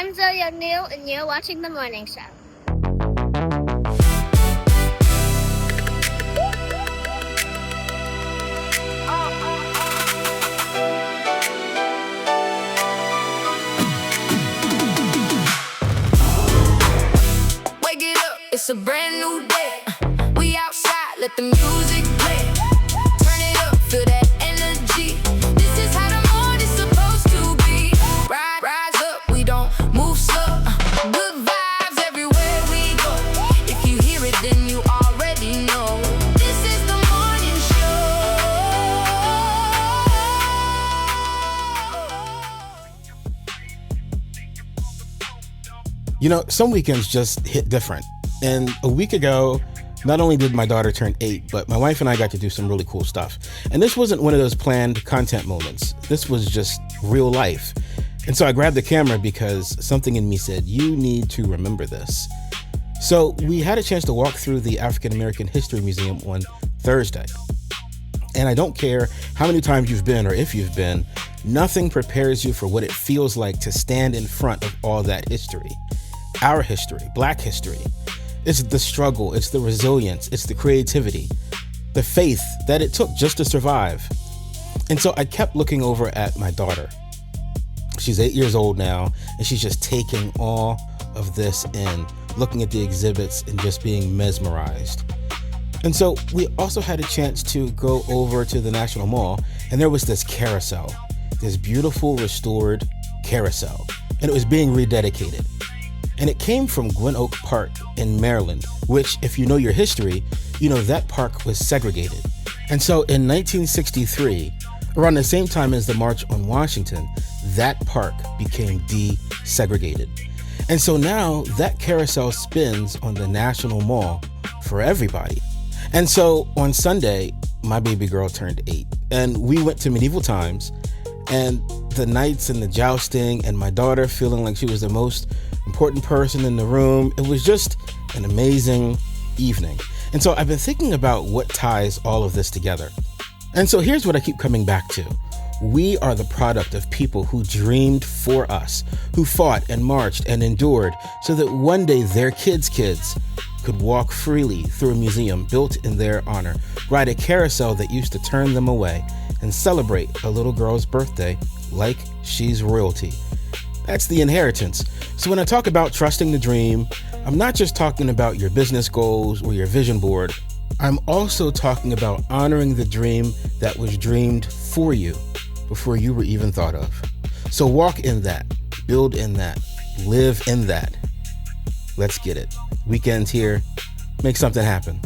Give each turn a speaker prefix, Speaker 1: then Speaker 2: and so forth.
Speaker 1: I'm Zoe O'Neill, and you're watching The Morning Show.
Speaker 2: Wake it up, it's a brand new day. We outside, let the music play. Turn it up, feel that energy. This is how the morning's supposed to be. Rise up, we don't move slow. Good vibes everywhere we go. If you hear it, then you already know. This is the morning show.
Speaker 3: You know, some weekends just hit different. And a week ago, not only did my daughter turn 8, but my wife and I got to do some really cool stuff. And this wasn't one of those planned content moments. This was just real life. And so I grabbed the camera because something in me said, you need to remember this. So we had a chance to walk through the African American History Museum on Thursday. And I don't care how many times you've been or if you've been, nothing prepares you for what it feels like to stand in front of all that history. Our history, Black history. It's the struggle, it's the resilience, it's the creativity, the faith that it took just to survive. And so I kept looking over at my daughter. She's 8 years old now, and she's just taking all of this in, looking at the exhibits and just being mesmerized. And so we also had a chance to go over to the National Mall, and there was this carousel, this beautiful restored carousel, and it was being rededicated. And it came from Gwyn Oak Park in Maryland, which, if you know your history, you know that park was segregated. And so in 1963, around the same time as the March on Washington, that park became desegregated. And so now that carousel spins on the National Mall for everybody. And so on Sunday, my baby girl turned 8, and we went to medieval times, and the knights and the jousting and my daughter feeling like she was the most important person in the room. It was just an amazing evening. And so I've been thinking about what ties all of this together. And so here's what I keep coming back to. We are the product of people who dreamed for us, who fought and marched and endured so that one day their kids' could walk freely through a museum built in their honor, ride a carousel that used to turn them away, and celebrate a little girl's birthday like she's royalty. That's the inheritance. So when I talk about trusting the dream, I'm not just talking about your business goals or your vision board. I'm also talking about honoring the dream that was dreamed for you before you were even thought of. So walk in that, build in that, live in that. Let's get it. Weekend's here. Make something happen.